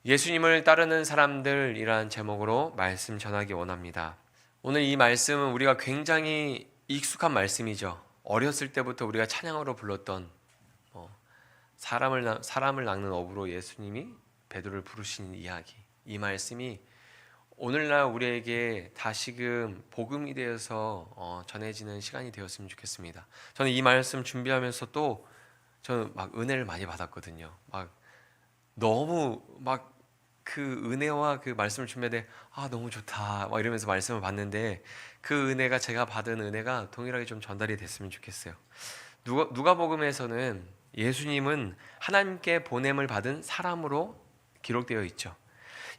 예수님을 따르는 사람들이란 제목으로 말씀 전하기 원합니다. 오늘 이 말씀은 우리가 굉장히 익숙한 말씀이죠. 어렸을 때부터 우리가 찬양으로 불렀던 사람을 낚는 어부로 예수님이 베드로를 부르신 이야기. 이 말씀이 오늘날 우리에게 다시금 복음이 되어서 전해지는 시간이 되었으면 좋겠습니다. 저는 이 말씀 준비하면서 또 저는 막 은혜를 많이 받았거든요. 막 너무 막 그 은혜와 그 말씀을 준비할 때 너무 좋다 막 이러면서 말씀을 받는데 그 은혜가 제가 받은 은혜가 동일하게 좀 전달이 됐으면 좋겠어요. 누가복음에서는 예수님은 하나님께 보냄을 받은 사람으로 기록되어 있죠.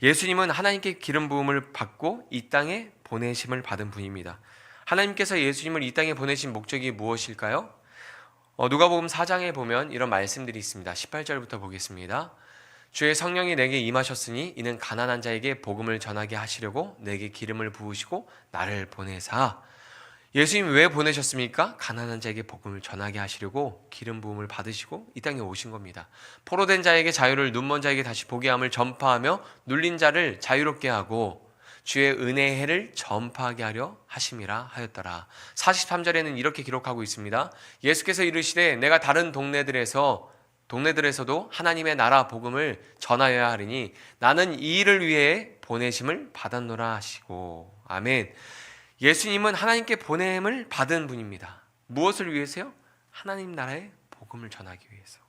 예수님은 하나님께 기름 부음을 받고 이 땅에 보내심을 받은 분입니다. 하나님께서 예수님을 이 땅에 보내신 목적이 무엇일까요? 누가복음 4장에 보면 이런 말씀들이 있습니다. 18절부터 보겠습니다. 주의 성령이 내게 임하셨으니 이는 가난한 자에게 복음을 전하게 하시려고 내게 기름을 부으시고 나를 보내사. 예수님 왜 보내셨습니까? 가난한 자에게 복음을 전하게 하시려고 기름 부음을 받으시고 이 땅에 오신 겁니다. 포로된 자에게 자유를, 눈먼 자에게 다시 보게 함을 전파하며 눌린 자를 자유롭게 하고 주의 은혜의 해를 전파하게 하려 하심이라 하였더라. 43절에는 이렇게 기록하고 있습니다. 예수께서 이르시되 내가 다른 동네들에서도 하나님의 나라 복음을 전하여야 하리니 나는 이 일을 위해 보내심을 받았노라 하시고. 아멘. 예수님은 하나님께 보냄을 받은 분입니다. 무엇을 위해서요? 하나님 나라의 복음을 전하기 위해서.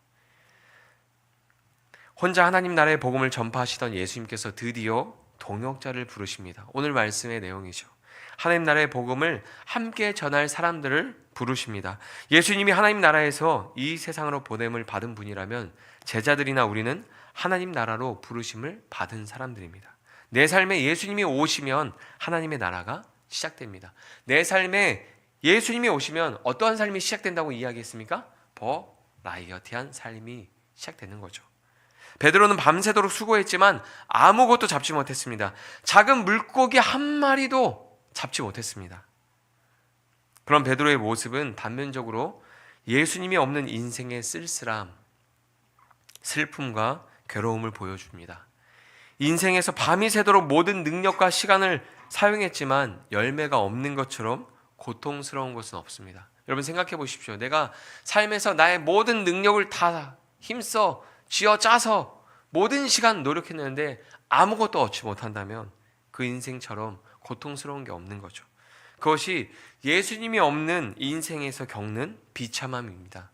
혼자 하나님 나라의 복음을 전파하시던 예수님께서 드디어 동역자를 부르십니다. 오늘 말씀의 내용이죠. 하나님 나라의 복음을 함께 전할 사람들을 부르십니다. 예수님이 하나님 나라에서 이 세상으로 보냄을 받은 분이라면 제자들이나 우리는 하나님 나라로 부르심을 받은 사람들입니다. 내 삶에 예수님이 오시면 하나님의 나라가 시작됩니다. 내 삶에 예수님이 오시면 어떠한 삶이 시작된다고 이야기했습니까? 버라이어티한 삶이 시작되는 거죠. 베드로는 밤새도록 수고했지만 아무것도 잡지 못했습니다. 작은 물고기 한 마리도 잡지 못했습니다. 그런 베드로의 모습은 단면적으로 예수님이 없는 인생의 쓸쓸함, 슬픔과 괴로움을 보여줍니다. 인생에서 밤이 새도록 모든 능력과 시간을 사용했지만 열매가 없는 것처럼 고통스러운 것은 없습니다. 여러분 생각해 보십시오. 내가 삶에서 나의 모든 능력을 다 힘써 쥐어짜서 모든 시간 노력했는데 아무것도 얻지 못한다면 그 인생처럼 고통스러운 게 없는 거죠. 그것이 예수님이 없는 인생에서 겪는 비참함입니다.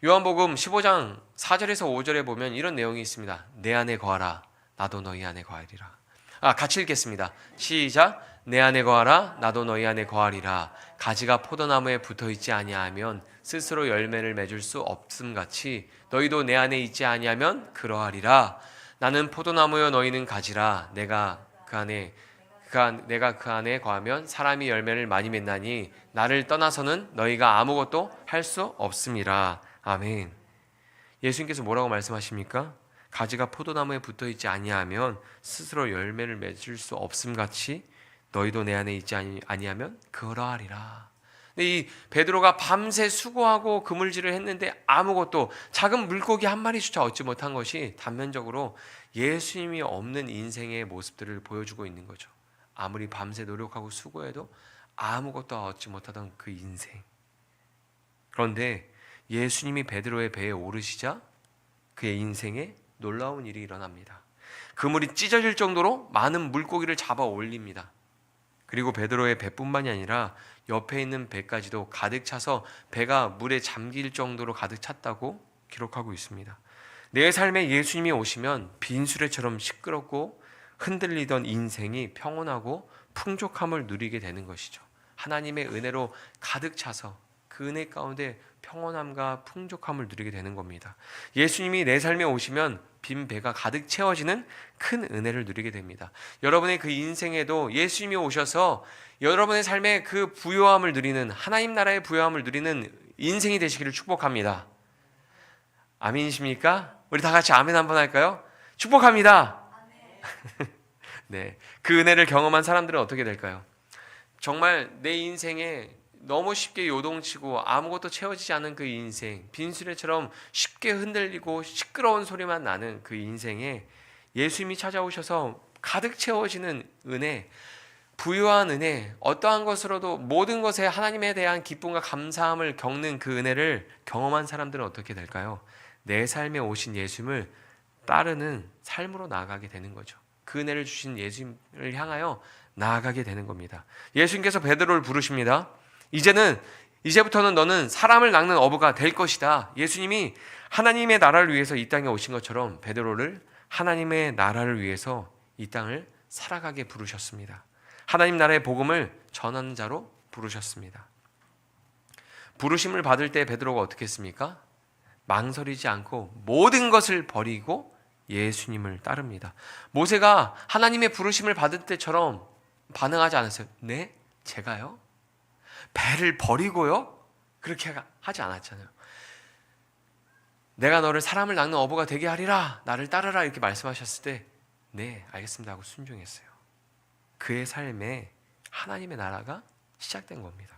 요한복음 15장 4절에서 5절에 보면 이런 내용이 있습니다. 내 안에 거하라 나도 너희 안에 거하리라. 같이 읽겠습니다. 시작. 내 안에 거하라 나도 너희 안에 거하리라. 가지가 포도나무에 붙어있지 아니하면 스스로 열매를 맺을 수 없음같이 너희도 내 안에 있지 아니하면 그러하리라. 나는 포도나무여 너희는 가지라. 내가 그 안에 거하면 사람이 열매를 많이 맺나니 나를 떠나서는 너희가 아무것도 할 수 없음이라. 아멘. 예수님께서 뭐라고 말씀하십니까? 가지가 포도나무에 붙어있지 아니하면 스스로 열매를 맺을 수 없음같이 너희도 내 안에 있지 아니하면 그러하리라. 근데 이 베드로가 밤새 수고하고 그물질을 했는데 아무것도 작은 물고기 한 마리조차 얻지 못한 것이 단면적으로 예수님이 없는 인생의 모습들을 보여주고 있는 거죠. 아무리 밤새 노력하고 수고해도 아무것도 얻지 못하던 그 인생. 그런데 예수님이 베드로의 배에 오르시자 그의 인생에 놀라운 일이 일어납니다. 그물이 찢어질 정도로 많은 물고기를 잡아 올립니다. 그리고 베드로의 배뿐만이 아니라 옆에 있는 배까지도 가득 차서 배가 물에 잠길 정도로 가득 찼다고 기록하고 있습니다. 내 삶에 예수님이 오시면 빈수레처럼 시끄럽고 흔들리던 인생이 평온하고 풍족함을 누리게 되는 것이죠. 하나님의 은혜로 가득 차서 그 은혜 가운데 평온함과 풍족함을 누리게 되는 겁니다. 예수님이 내 삶에 오시면 빈 배가 가득 채워지는 큰 은혜를 누리게 됩니다. 여러분의 그 인생에도 예수님이 오셔서 여러분의 삶에 그 부요함을 누리는, 하나님 나라의 부요함을 누리는 인생이 되시기를 축복합니다. 아멘이십니까? 우리 다 같이 아멘 한번 할까요? 축복합니다. 네, 그 은혜를 경험한 사람들은 어떻게 될까요? 정말 내 인생에 너무 쉽게 요동치고 아무것도 채워지지 않은 그 인생, 빈수레처럼 쉽게 흔들리고 시끄러운 소리만 나는 그 인생에 예수님이 찾아오셔서 가득 채워지는 은혜, 부유한 은혜, 어떠한 것으로도 모든 것에 하나님에 대한 기쁨과 감사함을 겪는 그 은혜를 경험한 사람들은 어떻게 될까요? 내 삶에 오신 예수님을 따르는 삶으로 나아가게 되는 거죠. 그 은혜를 주신 예수님을 향하여 나아가게 되는 겁니다. 예수님께서 베드로를 부르십니다. 이제부터는 너는 사람을 낚는 어부가 될 것이다. 예수님이 하나님의 나라를 위해서 이 땅에 오신 것처럼 베드로를 하나님의 나라를 위해서 이 땅을 살아가게 부르셨습니다. 하나님 나라의 복음을 전하는 자로 부르셨습니다. 부르심을 받을 때 베드로가 어떻게 했습니까? 망설이지 않고 모든 것을 버리고 예수님을 따릅니다. 모세가 하나님의 부르심을 받을 때처럼 반응하지 않았어요. 네? 제가요? 배를 버리고요? 그렇게 하지 않았잖아요. 내가 너를 사람을 낚는 어부가 되게 하리라, 나를 따르라 이렇게 말씀하셨을 때 네, 알겠습니다 하고 순종했어요. 그의 삶에 하나님의 나라가 시작된 겁니다.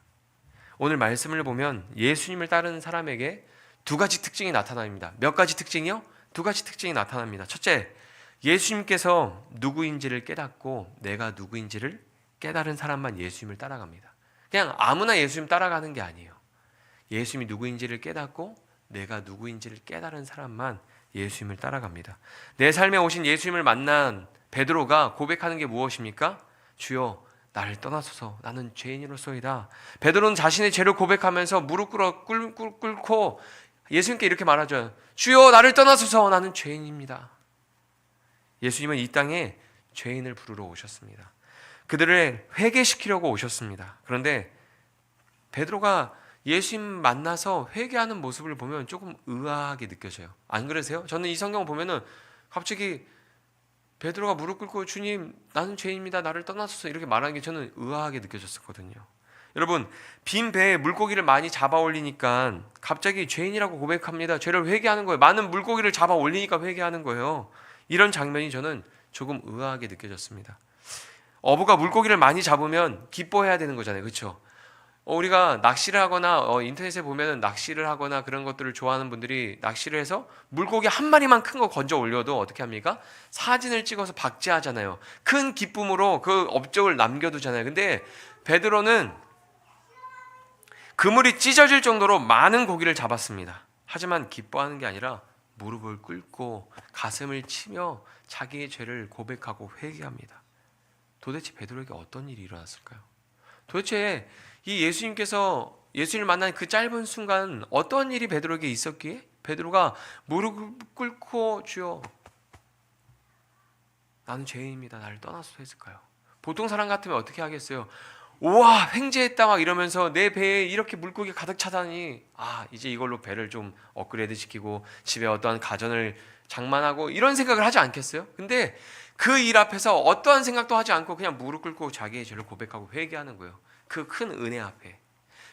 오늘 말씀을 보면 예수님을 따르는 사람에게 두 가지 특징이 나타납니다. 몇 가지 특징이요? 두 가지 특징이 나타납니다. 첫째, 예수님께서 누구인지를 깨닫고 내가 누구인지를 깨달은 사람만 예수님을 따라갑니다. 그냥 아무나 예수님 따라가는 게 아니에요. 예수님이 누구인지를 깨닫고 내가 누구인지를 깨달은 사람만 예수님을 따라갑니다. 내 삶에 오신 예수님을 만난 베드로가 고백하는 게 무엇입니까? 주여 나를 떠나소서 나는 죄인으로소이다. 베드로는 자신의 죄를 고백하면서 무릎 꿇고 예수님께 이렇게 말하죠. 주여 나를 떠나소서 나는 죄인입니다. 예수님은 이 땅에 죄인을 부르러 오셨습니다. 그들을 회개시키려고 오셨습니다. 그런데 베드로가 예수님 만나서 회개하는 모습을 보면 조금 의아하게 느껴져요. 안 그러세요? 저는 이 성경을 보면은 갑자기 베드로가 무릎 꿇고 주님 나는 죄인입니다 나를 떠나소서 이렇게 말하는 게 저는 의아하게 느껴졌었거든요. 여러분 빈 배에 물고기를 많이 잡아 올리니까 갑자기 죄인이라고 고백합니다. 죄를 회개하는 거예요. 많은 물고기를 잡아 올리니까 회개하는 거예요. 이런 장면이 저는 조금 의아하게 느껴졌습니다. 어부가 물고기를 많이 잡으면 기뻐해야 되는 거잖아요. 그렇죠? 우리가 낚시를 하거나 인터넷에 보면 낚시를 하거나 그런 것들을 좋아하는 분들이 낚시를 해서 물고기 한 마리만 큰 거 건져 올려도 어떻게 합니까? 사진을 찍어서 박제하잖아요. 큰 기쁨으로 그 업적을 남겨두잖아요. 근데 베드로는 그물이 찢어질 정도로 많은 고기를 잡았습니다. 하지만 기뻐하는 게 아니라 무릎을 꿇고 가슴을 치며 자기의 죄를 고백하고 회개합니다. 도대체 베드로에게 어떤 일이 일어났을까요? 도대체 이 예수님께서 예수님을 만난 그 짧은 순간 어떤 일이 베드로에게 있었기에 베드로가 무릎을 꿇고 주여 나는 죄인입니다 나를 떠나소서 했을까요? 보통 사람 같으면 어떻게 하겠어요? 우와 횡재했다 막 이러면서 내 배에 이렇게 물고기 가득 차다니 이제 이걸로 배를 좀 업그레이드 시키고 집에 어떠한 가전을 장만하고 이런 생각을 하지 않겠어요? 근데 그 일 앞에서 어떠한 생각도 하지 않고 그냥 무릎 꿇고 자기의 죄를 고백하고 회개하는 거예요. 그 큰 은혜 앞에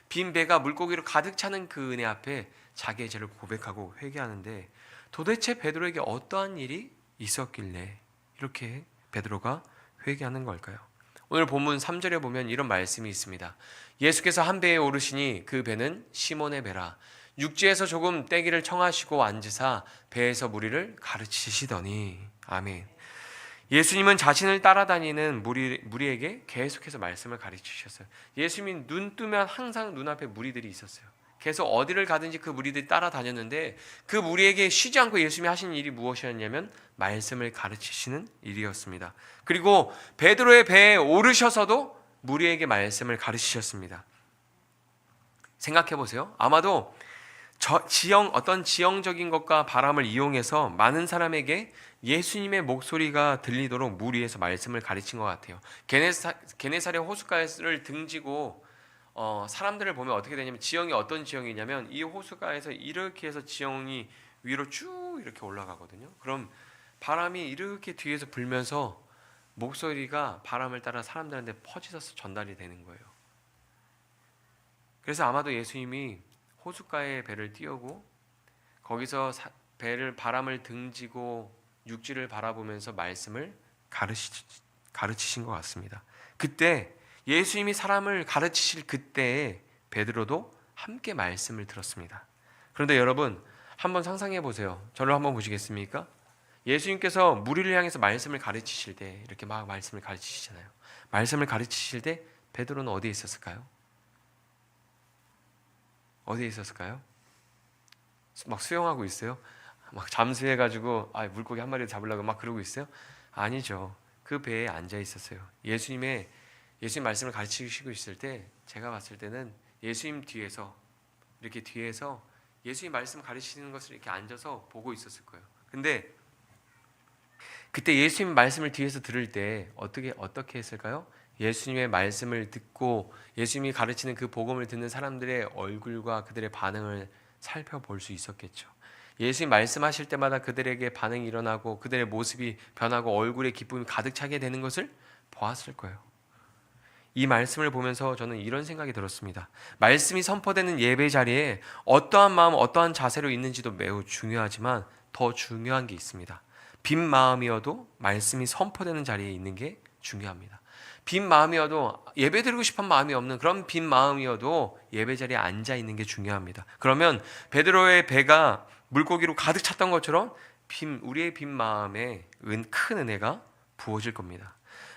빈 배가 물고기로 가득 차는 그 은혜 앞에 자기의 죄를 고백하고 회개하는데 도대체 베드로에게 어떠한 일이 있었길래 이렇게 베드로가 회개하는 걸까요? 오늘 본문 3절에 보면 이런 말씀이 있습니다. 예수께서 한 배에 오르시니 그 배는 시몬의 배라. 육지에서 조금 떼기를 청하시고 앉으사 배에서 무리를 가르치시더니 아멘. 예수님은 자신을 따라다니는 무리에게 계속해서 말씀을 가르치셨어요. 예수님이 눈 뜨면 항상 눈앞에 무리들이 있었어요. 계속 어디를 가든지 그 무리들이 따라다녔는데 그 무리에게 쉬지 않고 예수님이 하신 일이 무엇이었냐면 말씀을 가르치시는 일이었습니다. 그리고 베드로의 배에 오르셔서도 무리에게 말씀을 가르치셨습니다. 생각해 보세요. 아마도 어떤 지형적인 것과 바람을 이용해서 많은 사람에게 예수님의 목소리가 들리도록 무리에서 말씀을 가르친 것 같아요. 게네사렛 호숫가를 등지고 사람들을 보면 어떻게 되냐면 지형이 어떤 지형이냐면 이 호숫가에서 이렇게 해서 지형이 위로 쭉 이렇게 올라가거든요. 그럼 바람이 이렇게 뒤에서 불면서 목소리가 바람을 따라 사람들한테 퍼져서 전달이 되는 거예요. 그래서 아마도 예수님이 호숫가에 배를 띄우고 거기서 바람을 등지고 육지를 바라보면서 말씀을 가르치신 것 같습니다. 그때 예수님이 사람을 가르치실 그때에 베드로도 함께 말씀을 들었습니다. 그런데 여러분 한번 상상해 보세요. 저를 한번 보시겠습니까? 예수님께서 무리를 향해서 말씀을 가르치실 때 이렇게 막 말씀을 가르치시잖아요. 말씀을 가르치실 때 베드로는 어디에 있었을까요? 어디에 있었을까요? 막 수영하고 있어요? 막 잠수해가지고 물고기 한 마리 잡으려고 막 그러고 있어요? 아니죠. 그 배에 앉아 있었어요. 예수님 말씀을 가르치시고 있을 때 제가 봤을 때는 예수님 뒤에서 이렇게 뒤에서 예수님 말씀 가르치시는 것을 이렇게 앉아서 보고 있었을 거예요. 근데 그때 예수님 말씀을 뒤에서 들을 때 어떻게 했을까요? 예수님의 말씀을 듣고 예수님이 가르치는 그 복음을 듣는 사람들의 얼굴과 그들의 반응을 살펴볼 수 있었겠죠. 예수님 말씀하실 때마다 그들에게 반응이 일어나고 그들의 모습이 변하고 얼굴에 기쁨이 가득 차게 되는 것을 보았을 거예요. 이 말씀을 보면서 저는 이런 생각이 들었습니다. 말씀이 선포되는 예배 자리에 어떠한 마음, 어떠한 자세로 있는지도 매우 중요하지만 더 중요한 게 있습니다. 빈 마음이어도 말씀이 선포되는 자리에 있는 게 중요합니다. 빈 마음이어도 예배 드리고 싶은 마음이 없는 그런 빈 마음이어도 예배 자리에 앉아 있는 게 중요합니다. 그러면 베드로의 배가 물고기로 가득 찼던 것처럼 우리의 빈 마음에 큰 은혜가 부어질 겁니다.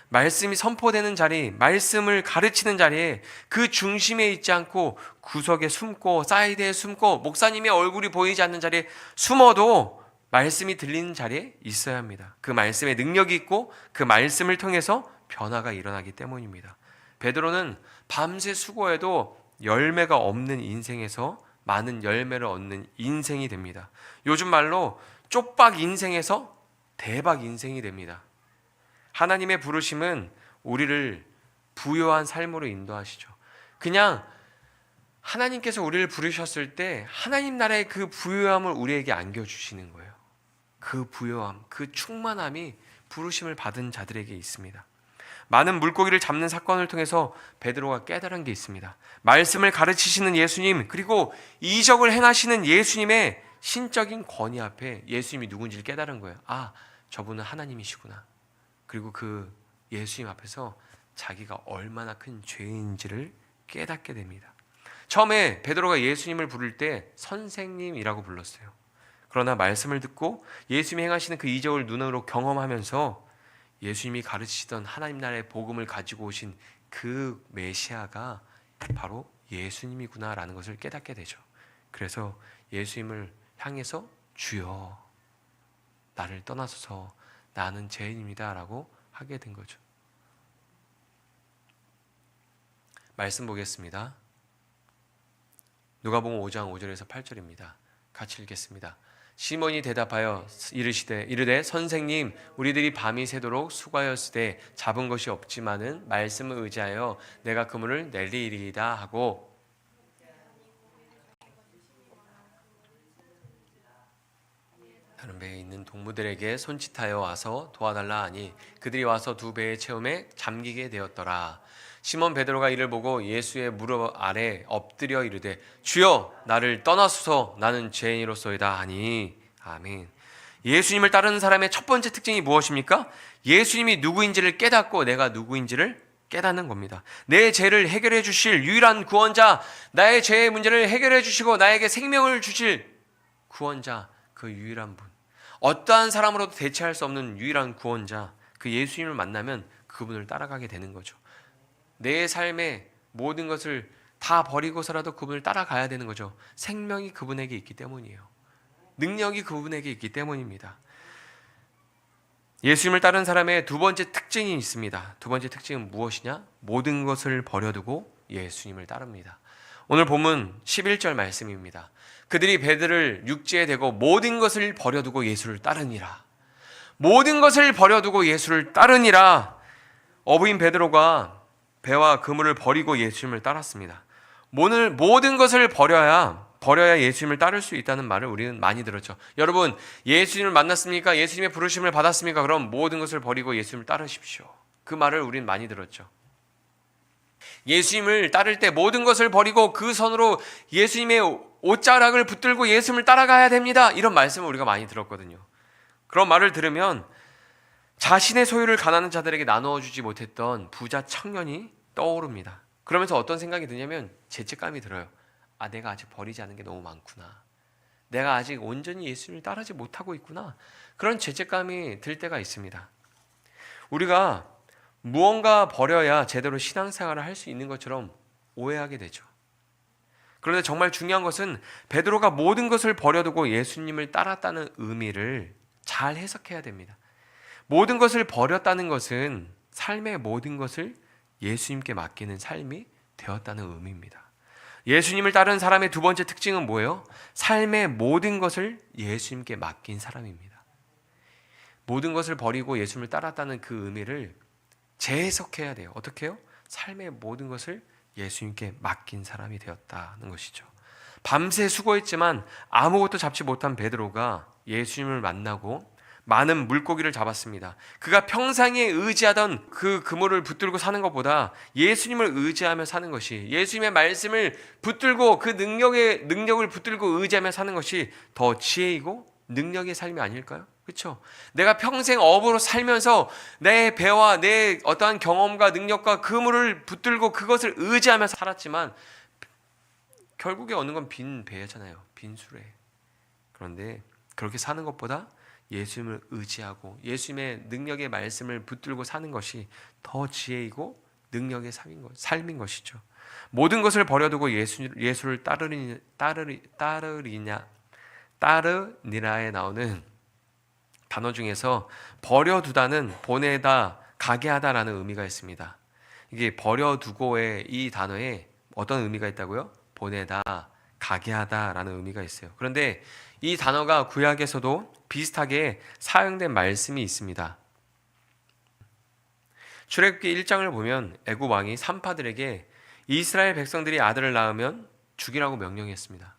말씀이 선포되는 자리, 말씀을 가르치는 자리에 그 중심에 있지 않고 구석에 숨고 사이드에 숨고 목사님의 얼굴이 보이지 않는 자리에 숨어도 말씀이 들리는 자리에 있어야 합니다. 그 말씀에 능력이 있고 그 말씀을 통해서 변화가 일어나기 때문입니다. 베드로는 밤새 수고해도 열매가 없는 인생에서 많은 열매를 얻는 인생이 됩니다. 요즘 말로 쪽박 인생에서 대박 인생이 됩니다. 하나님의 부르심은 우리를 부요한 삶으로 인도하시죠. 그냥 하나님께서 우리를 부르셨을 때 하나님 나라의 그 부요함을 우리에게 안겨주시는 거예요. 그 부요함, 그 충만함이 부르심을 받은 자들에게 있습니다. 많은 물고기를 잡는 사건을 통해서 베드로가 깨달은 게 있습니다. 말씀을 가르치시는 예수님, 그리고 이적을 행하시는 예수님의 신적인 권위 앞에 예수님이 누군지를 깨달은 거예요. 저분은 하나님이시구나. 그리고 그 예수님 앞에서 자기가 얼마나 큰 죄인지를 깨닫게 됩니다. 처음에 베드로가 예수님을 부를 때 선생님이라고 불렀어요. 그러나 말씀을 듣고 예수님이 행하시는 그 이적을 눈으로 경험하면서 예수님이 가르치시던 하나님 나라의 복음을 가지고 오신 그 메시아가 바로 예수님이구나라는 것을 깨닫게 되죠. 그래서 예수님을 향해서 주여 나를 떠나소서 나는 죄인입니다 라고 하게 된 거죠. 말씀 보겠습니다. 누가복음 5장 5절에서 8절입니다. 같이 읽겠습니다. 시몬이 대답하여 이르되 선생님 우리들이 밤이 새도록 수고하였으되 잡은 것이 없지만은 말씀을 의지하여 내가 그물을 내리리이다 하고 다른 배에 있는 동무들에게 손짓하여 와서 도와달라 하니 그들이 와서 두 배의 체험에 잠기게 되었더라. 시몬 베드로가 이를 보고 예수의 무릎 아래 엎드려 이르되 주여 나를 떠나소서 나는 죄인이로소이다 하니 아멘. 예수님을 따르는 사람의 첫 번째 특징이 무엇입니까? 예수님이 누구인지를 깨닫고 내가 누구인지를 깨닫는 겁니다. 내 죄를 해결해 주실 유일한 구원자, 나의 죄의 문제를 해결해 주시고 나에게 생명을 주실 구원자, 그 유일한 분, 어떠한 사람으로도 대체할 수 없는 유일한 구원자, 그 예수님을 만나면 그분을 따라가게 되는 거죠. 내 삶의 모든 것을 다 버리고서라도 그분을 따라가야 되는 거죠. 생명이 그분에게 있기 때문이에요. 능력이 그분에게 있기 때문입니다. 예수님을 따르는 사람의 두 번째 특징이 있습니다. 두 번째 특징은 무엇이냐? 모든 것을 버려두고 예수님을 따릅니다. 오늘 본문 11절 말씀입니다. 그들이 배들을 육지에 대고 모든 것을 버려두고 예수를 따르니라. 모든 것을 버려두고 예수를 따르니라. 어부인 베드로가 배와 그물을 버리고 예수님을 따랐습니다. 모든 것을 버려야 예수님을 따를 수 있다는 말을 우리는 많이 들었죠. 여러분, 예수님을 만났습니까? 예수님의 부르심을 받았습니까? 그럼 모든 것을 버리고 예수님을 따르십시오. 그 말을 우리는 많이 들었죠. 예수님을 따를 때 모든 것을 버리고 그 손으로 예수님의 옷자락을 붙들고 예수님을 따라가야 됩니다. 이런 말씀을 우리가 많이 들었거든요. 그런 말을 들으면 자신의 소유를 가난한 자들에게 나누어 주지 못했던 부자 청년이 떠오릅니다. 그러면서 어떤 생각이 드냐면 죄책감이 들어요. 내가 아직 버리지 않은 게 너무 많구나. 내가 아직 온전히 예수님을 따르지 못하고 있구나. 그런 죄책감이 들 때가 있습니다. 우리가 무언가 버려야 제대로 신앙생활을 할 수 있는 것처럼 오해하게 되죠. 그런데 정말 중요한 것은 베드로가 모든 것을 버려두고 예수님을 따랐다는 의미를 잘 해석해야 됩니다. 모든 것을 버렸다는 것은 삶의 모든 것을 예수님께 맡기는 삶이 되었다는 의미입니다. 예수님을 따르는 사람의 두 번째 특징은 뭐예요? 삶의 모든 것을 예수님께 맡긴 사람입니다. 모든 것을 버리고 예수님을 따랐다는 그 의미를 재해석해야 돼요. 어떻게 해요? 삶의 모든 것을 예수님께 맡긴 사람이 되었다는 것이죠. 밤새 수고했지만 아무것도 잡지 못한 베드로가 예수님을 만나고 많은 물고기를 잡았습니다. 그가 평상에 의지하던 그 그물을 붙들고 사는 것보다 예수님을 의지하며 사는 것이, 예수님의 말씀을 붙들고 그 능력을 붙들고 의지하며 사는 것이 더 지혜이고 능력의 삶이 아닐까요? 그렇죠? 내가 평생 업으로 살면서 내 배와 내 어떠한 경험과 능력과 그물을 붙들고 그것을 의지하며 살았지만 결국에 얻는 건 빈 배잖아요. 빈 수레. 그런데 그렇게 사는 것보다 예수님을 의지하고 예수님의 능력의 말씀을 붙들고 사는 것이 더 지혜이고 능력의 삶인 것이죠. 모든 것을 버려두고 예수를 따르니라에 나오는 단어 중에서 버려두다는 보내다, 가게 하다라는 의미가 있습니다. 이게 버려두고의 이 단어에 어떤 의미가 있다고요? 보내다, 가게 하다라는 의미가 있어요. 그런데 이 단어가 구약에서도 비슷하게 사용된 말씀이 있습니다. 출애굽기 1장을 보면 애굽 왕이 산파들에게 이스라엘 백성들이 아들을 낳으면 죽이라고 명령했습니다.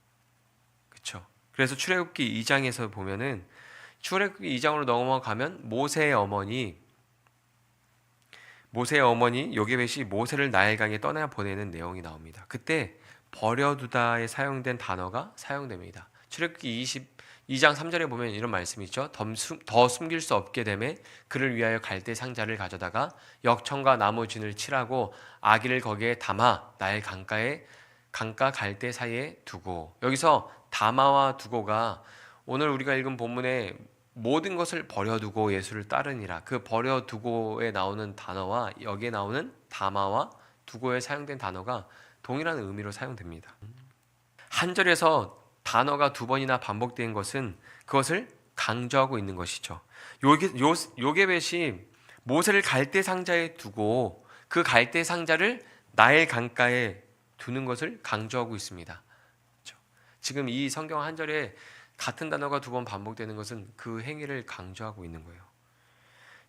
그렇죠? 그래서 출애굽기 2장에서 보면은 출애굽기 2장으로 넘어가면 모세의 어머니 요게벳이 모세를 나일강에 떠나 보내는 내용이 나옵니다. 그때 버려두다에 사용된 단어가 사용됩니다. 출애굽기 22장 3절에 보면 이런 말씀이 있죠. 더 숨길 수 없게 되매 그를 위하여 갈대 상자를 가져다가 역청과 나무 진을 칠하고 아기를 거기에 담아 나일 강가 갈대 사이에 두고. 여기서 담아와 두고가 오늘 우리가 읽은 본문에 모든 것을 버려두고 예수를 따르니라, 그 버려두고에 나오는 단어와 여기에 나오는 담아와 두고에 사용된 단어가 동일한 의미로 사용됩니다. 한 절에서 단어가 두 번이나 반복된 것은 그것을 강조하고 있는 것이죠. 요게벳이 모세를 갈대 상자에 두고 그 갈대 상자를 나일 강가에 두는 것을 강조하고 있습니다. 그렇죠? 지금 이 성경 한 절에 같은 단어가 두 번 반복되는 것은 그 행위를 강조하고 있는 거예요.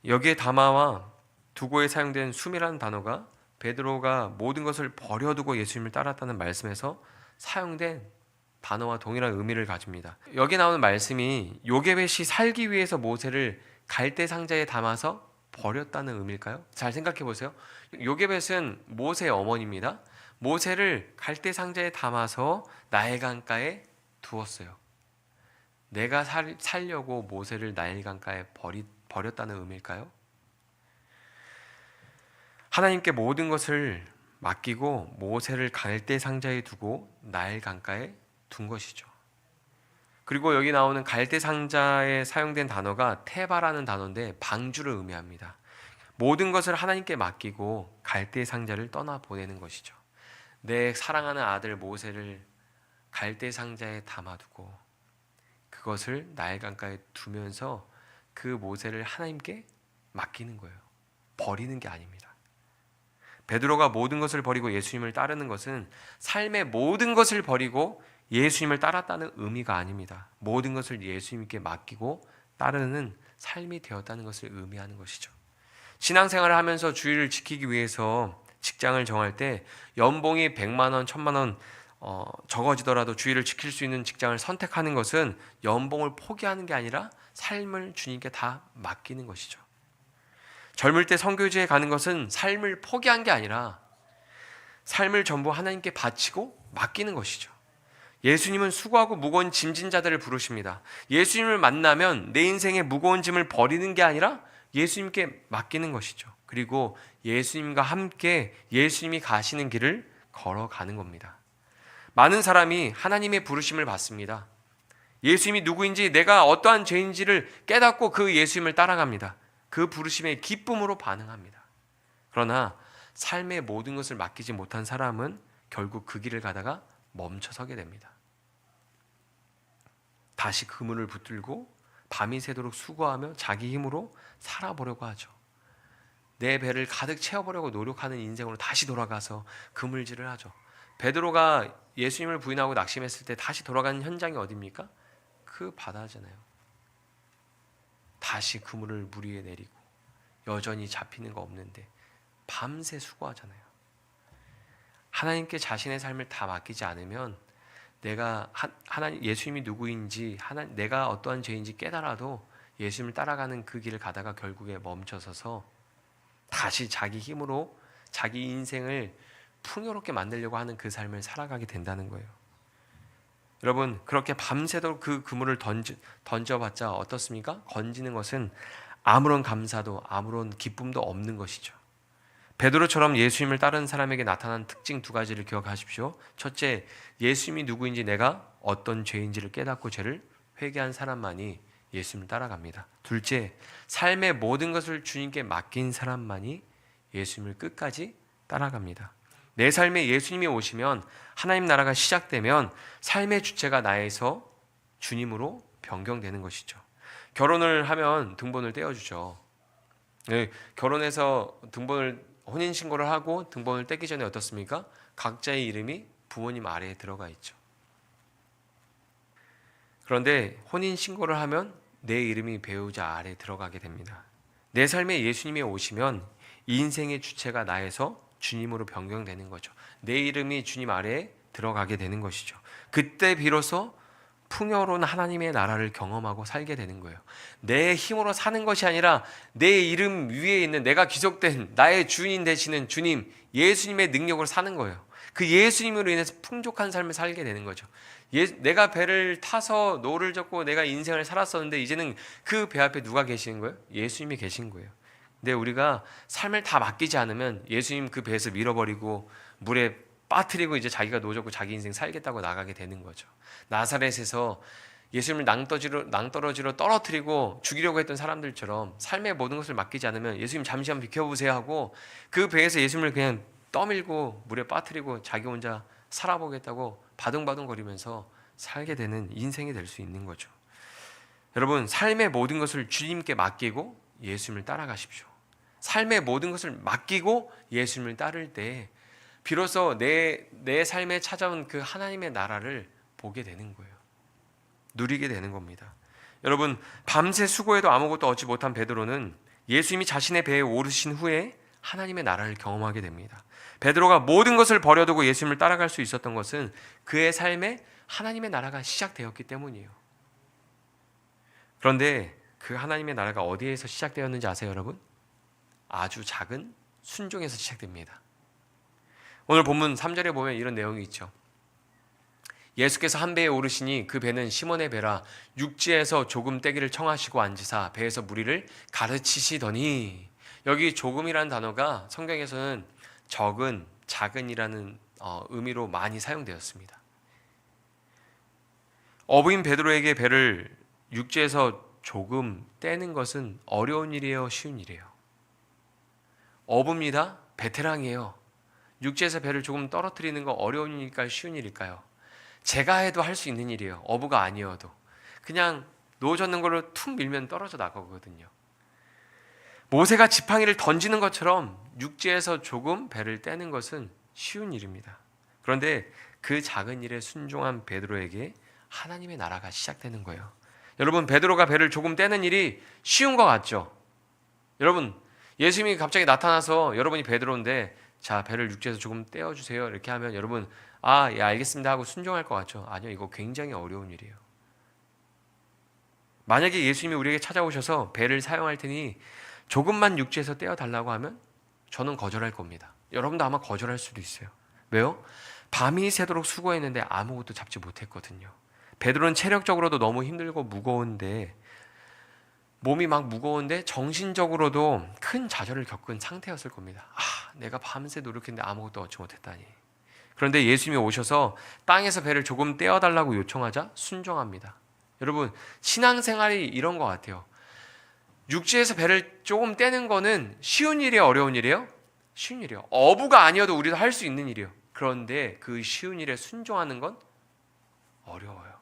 여기에 담아와 두고에 사용된 숨이라는 단어가 베드로가 모든 것을 버려두고 예수님을 따랐다는 말씀에서 사용된 단어와 동일한 의미를 가집니다. 여기 나오는 말씀이 요게벳이 살기 위해서 모세를 갈대 상자에 담아서 버렸다는 의미일까요? 잘 생각해 보세요. 요게벳은 모세의 어머니입니다. 모세를 갈대 상자에 담아서 나일 강가에 두었어요. 내가 살려고 모세를 나일 강가에 버렸다는 의미일까요? 하나님께 모든 것을 맡기고 모세를 갈대 상자에 두고 나일 강가에 둔 것이죠. 그리고 여기 나오는 갈대 상자에 사용된 단어가 테바라는 단어인데 방주를 의미합니다. 모든 것을 하나님께 맡기고 갈대 상자를 떠나 보내는 것이죠. 내 사랑하는 아들 모세를 갈대 상자에 담아두고 그것을 나일 강가에 두면서 그 모세를 하나님께 맡기는 거예요. 버리는 게 아닙니다. 베드로가 모든 것을 버리고 예수님을 따르는 것은 삶의 모든 것을 버리고 예수님을 따랐다는 의미가 아닙니다. 모든 것을 예수님께 맡기고 따르는 삶이 되었다는 것을 의미하는 것이죠. 신앙생활을 하면서 주의를 지키기 위해서 직장을 정할 때 연봉이 100만 원, 1000만 원 적어지더라도 주의를 지킬 수 있는 직장을 선택하는 것은 연봉을 포기하는 게 아니라 삶을 주님께 다 맡기는 것이죠. 젊을 때 선교지에 가는 것은 삶을 포기한 게 아니라 삶을 전부 하나님께 바치고 맡기는 것이죠. 예수님은 수고하고 무거운 짐진 자들을 부르십니다. 예수님을 만나면 내 인생의 무거운 짐을 버리는 게 아니라 예수님께 맡기는 것이죠. 그리고 예수님과 함께 예수님이 가시는 길을 걸어가는 겁니다. 많은 사람이 하나님의 부르심을 받습니다. 예수님이 누구인지, 내가 어떠한 죄인지를 깨닫고 그 예수님을 따라갑니다. 그 부르심에 기쁨으로 반응합니다. 그러나 삶의 모든 것을 맡기지 못한 사람은 결국 그 길을 가다가 멈춰서게 됩니다. 다시 그물을 붙들고 밤이 새도록 수고하며 자기 힘으로 살아보려고 하죠. 내 배를 가득 채워보려고 노력하는 인생으로 다시 돌아가서 그물질을 하죠. 베드로가 예수님을 부인하고 낙심했을 때 다시 돌아가는 현장이 어디입니까? 그 바다잖아요. 다시 그물을 물 위에 내리고 여전히 잡히는 거 없는데 밤새 수고하잖아요. 하나님께 자신의 삶을 다 맡기지 않으면 내가 하나님 예수님이 누구인지, 내가 어떠한 죄인지 깨달아도 예수님을 따라가는 그 길을 가다가 결국에 멈춰서서 다시 자기 힘으로 자기 인생을 풍요롭게 만들려고 하는 그 삶을 살아가게 된다는 거예요. 여러분, 그렇게 밤새도록 그 그물을 던져봤자 어떻습니까? 건지는 것은 아무런 감사도 아무런 기쁨도 없는 것이죠. 베드로처럼 예수님을 따르는 사람에게 나타난 특징 두 가지를 기억하십시오. 첫째, 예수님이 누구인지, 내가 어떤 죄인지를 깨닫고 죄를 회개한 사람만이 예수님을 따라갑니다. 둘째, 삶의 모든 것을 주님께 맡긴 사람만이 예수님을 끝까지 따라갑니다. 내 삶에 예수님이 오시면, 하나님 나라가 시작되면 삶의 주체가 나에서 주님으로 변경되는 것이죠. 결혼을 하면 등본을 떼어주죠. 결혼해서 혼인신고를 하고 등본을 떼기 전에 어떻습니까? 각자의 이름이 부모님 아래에 들어가 있죠. 그런데 혼인신고를 하면 내 이름이 배우자 아래에 들어가게 됩니다. 내 삶에 예수님이 오시면 이 인생의 주체가 나에서 주님으로 변경되는 거죠. 내 이름이 주님 아래에 들어가게 되는 것이죠. 그때 비로소 풍요로운 하나님의 나라를 경험하고 살게 되는 거예요. 내 힘으로 사는 것이 아니라 내 이름 위에 있는, 내가 기속된 나의 주인 되시는 주님 예수님의 능력으로 사는 거예요. 그 예수님으로 인해서 풍족한 삶을 살게 되는 거죠. 내가 배를 타서 노를 젓고 내가 인생을 살았었는데 이제는 그 배 앞에 누가 계시는 거예요? 예수님이 계신 거예요. 근데 우리가 삶을 다 맡기지 않으면 예수님 그 배에서 밀어버리고 물에 빠뜨리고 이제 자기가 노젓고 자기 인생 살겠다고 나가게 되는 거죠. 나사렛에서 예수님을 낭떠러지로 떨어뜨리고 죽이려고 했던 사람들처럼 삶의 모든 것을 맡기지 않으면 예수님 잠시만 비켜보세요 하고 그 배에서 예수님을 그냥 떠밀고 물에 빠뜨리고 자기 혼자 살아보겠다고 바둥바둥거리면서 살게 되는 인생이 될 수 있는 거죠. 여러분, 삶의 모든 것을 주님께 맡기고 예수님을 따라가십시오. 삶의 모든 것을 맡기고 예수님을 따를 때 비로소 내 삶에 찾아온 그 하나님의 나라를 보게 되는 거예요. 누리게 되는 겁니다. 여러분, 밤새 수고해도 아무것도 얻지 못한 베드로는 예수님이 자신의 배에 오르신 후에 하나님의 나라를 경험하게 됩니다. 베드로가 모든 것을 버려두고 예수님을 따라갈 수 있었던 것은 그의 삶에 하나님의 나라가 시작되었기 때문이에요. 그런데 그 하나님의 나라가 어디에서 시작되었는지 아세요, 여러분? 아주 작은 순종에서 시작됩니다. 오늘 본문 3절에 보면 이런 내용이 있죠. 예수께서 한 배에 오르시니 그 배는 시몬의 배라 육지에서 조금 떼기를 청하시고 앉으사 배에서 무리를 가르치시더니, 여기 조금이라는 단어가 성경에서는 적은, 작은이라는 의미로 많이 사용되었습니다. 어부인 베드로에게 배를 육지에서 조금 떼는 것은 어려운 일이에요, 쉬운 일이에요? 어부입니다. 베테랑이에요. 육지에서 배를 조금 떨어뜨리는 거 어려운 일일까요, 쉬운 일일까요? 제가 해도 할 수 있는 일이에요. 어부가 아니어도 그냥 노 젓는 걸로 툭 밀면 떨어져 나가거든요. 모세가 지팡이를 던지는 것처럼 육지에서 조금 배를 떼는 것은 쉬운 일입니다. 그런데 그 작은 일에 순종한 베드로에게 하나님의 나라가 시작되는 거예요. 여러분, 베드로가 배를 조금 떼는 일이 쉬운 것 같죠? 여러분, 예수님이 갑자기 나타나서 여러분이 베드로인데 자, 배를 육지에서 조금 떼어주세요 이렇게 하면 여러분, 예, 알겠습니다 하고 순종할 것 같죠? 아니요, 이거 굉장히 어려운 일이에요. 만약에 예수님이 우리에게 찾아오셔서 배를 사용할 테니 조금만 육지에서 떼어달라고 하면 저는 거절할 겁니다. 여러분도 아마 거절할 수도 있어요. 왜요? 밤이 새도록 수고했는데 아무것도 잡지 못했거든요. 베드로는 체력적으로도 너무 힘들고 무거운데, 몸이 막 무거운데 정신적으로도 큰 좌절을 겪은 상태였을 겁니다. 내가 밤새 노력했는데 아무것도 얻지 못했다니. 그런데 예수님이 오셔서 땅에서 배를 조금 떼어달라고 요청하자 순종합니다. 여러분, 신앙생활이 이런 것 같아요. 육지에서 배를 조금 떼는 거는 쉬운 일이에요, 어려운 일이에요? 쉬운 일이에요. 어부가 아니어도 우리도 할 수 있는 일이에요. 그런데 그 쉬운 일에 순종하는 건 어려워요.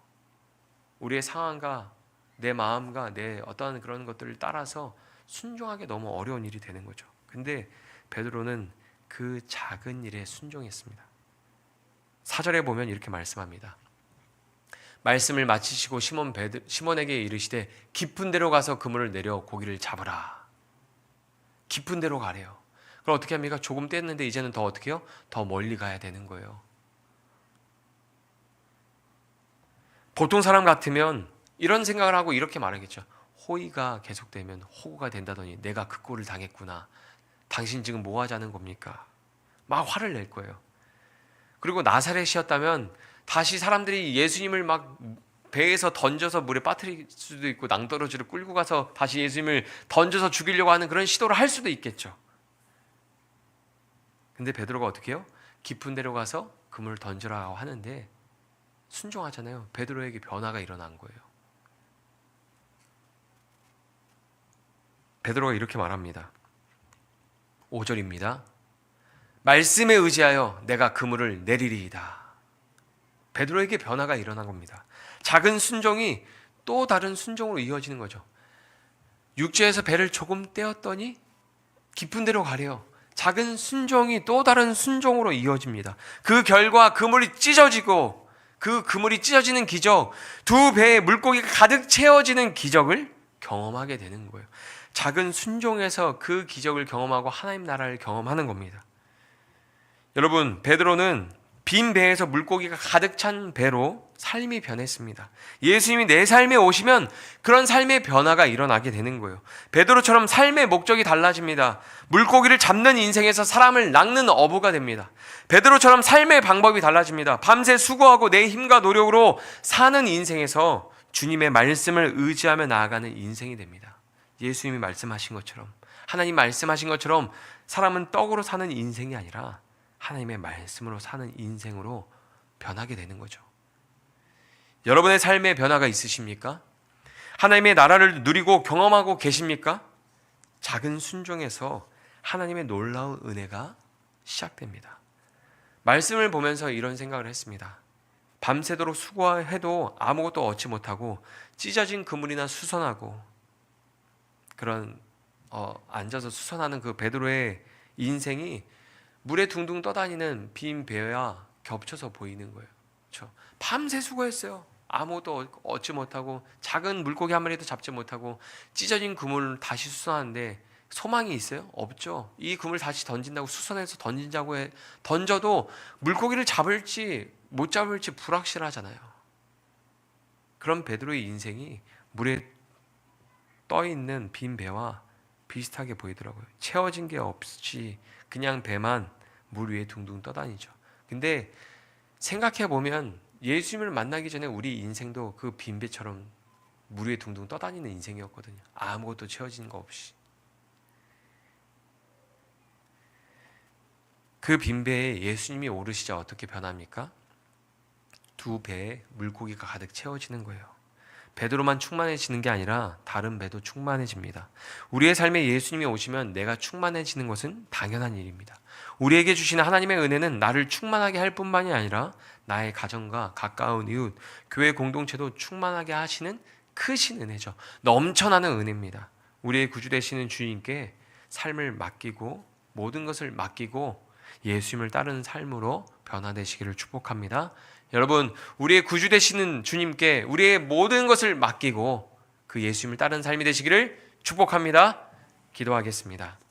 우리의 상황과 내 마음과 내 어떠한 그런 것들을 따라서 순종하기 너무 어려운 일이 되는 거죠. 근데 베드로는 그 작은 일에 순종했습니다. 4절에 보면 이렇게 말씀합니다. 말씀을 마치시고 시몬에게 이르시되 깊은 데로 가서 그물을 내려 고기를 잡으라. 깊은 데로 가래요. 그럼 어떻게 합니까? 조금 뗐는데 이제는 더 어떻게 해요? 더 멀리 가야 되는 거예요. 보통 사람 같으면 이런 생각을 하고 이렇게 말하겠죠. 호의가 계속되면 호구가 된다더니 내가 그 꼴을 당했구나. 당신 지금 뭐 하자는 겁니까? 막 화를 낼 거예요. 그리고 나사렛이었다면 다시 사람들이 예수님을 막 배에서 던져서 물에 빠뜨릴 수도 있고 낭떠러지를 끌고 가서 다시 예수님을 던져서 죽이려고 하는 그런 시도를 할 수도 있겠죠. 근데 베드로가 어떻게 해요? 깊은 데로 가서 그물을 던져라고 하는데 순종하잖아요. 베드로에게 변화가 일어난 거예요. 베드로가 이렇게 말합니다. 5절입니다. 말씀에 의지하여 내가 그물을 내리리이다. 베드로에게 변화가 일어난 겁니다. 작은 순종이 또 다른 순종으로 이어지는 거죠. 육지에서 배를 조금 떼었더니 깊은 데로 가래요. 작은 순종이 또 다른 순종으로 이어집니다. 그 결과 그물이 찢어지고 그 그물이 찢어지는 기적, 두 배의 물고기가 가득 채워지는 기적을 경험하게 되는 거예요. 작은 순종에서 그 기적을 경험하고 하나님 나라를 경험하는 겁니다. 여러분, 베드로는 빈 배에서 물고기가 가득 찬 배로 삶이 변했습니다. 예수님이 내 삶에 오시면 그런 삶의 변화가 일어나게 되는 거예요. 베드로처럼 삶의 목적이 달라집니다. 물고기를 잡는 인생에서 사람을 낚는 어부가 됩니다. 베드로처럼 삶의 방법이 달라집니다. 밤새 수고하고 내 힘과 노력으로 사는 인생에서 주님의 말씀을 의지하며 나아가는 인생이 됩니다. 예수님이 말씀하신 것처럼, 하나님 말씀하신 것처럼 사람은 떡으로 사는 인생이 아니라 하나님의 말씀으로 사는 인생으로 변하게 되는 거죠. 여러분의 삶에 변화가 있으십니까? 하나님의 나라를 누리고 경험하고 계십니까? 작은 순종에서 하나님의 놀라운 은혜가 시작됩니다. 말씀을 보면서 이런 생각을 했습니다. 밤새도록 수고해도 아무것도 얻지 못하고 찢어진 그물이나 수선하고 그런 앉아서 수선하는 그 베드로의 인생이 물에 둥둥 떠다니는 빈 배와 겹쳐서 보이는 거예요. 그렇죠? 밤새 수고했어요. 아무것도 얻지 못하고 작은 물고기 한 마리도 잡지 못하고 찢어진 그물을 다시 수선하는데 소망이 있어요? 없죠. 이 그물 다시 던진다고 수선해서 던져도 물고기를 잡을지 못 잡을지 불확실하잖아요. 그런 베드로의 인생이 물에 떠 있는 빈 배와 비슷하게 보이더라고요. 채워진 게 없이 그냥 배만 물 위에 둥둥 떠다니죠. 근데 생각해 보면 예수님을 만나기 전에 우리 인생도 그 빈 배처럼 물 위에 둥둥 떠다니는 인생이었거든요. 아무것도 채워진 거 없이. 그 빈 배에 예수님이 오르시자 어떻게 변합니까? 두 배에 물고기가 가득 채워지는 거예요. 베드로만 충만해지는 게 아니라 다른 배도 충만해집니다. 우리의 삶에 예수님이 오시면 내가 충만해지는 것은 당연한 일입니다. 우리에게 주시는 하나님의 은혜는 나를 충만하게 할 뿐만이 아니라 나의 가정과 가까운 이웃, 교회 공동체도 충만하게 하시는 크신 은혜죠. 넘쳐나는 은혜입니다. 우리의 구주 되시는 주님께 삶을 맡기고 모든 것을 맡기고 예수님을 따르는 삶으로 변화되시기를 축복합니다. 여러분, 우리의 구주 되시는 주님께 우리의 모든 것을 맡기고 그 예수님을 따르는 삶이 되시기를 축복합니다. 기도하겠습니다.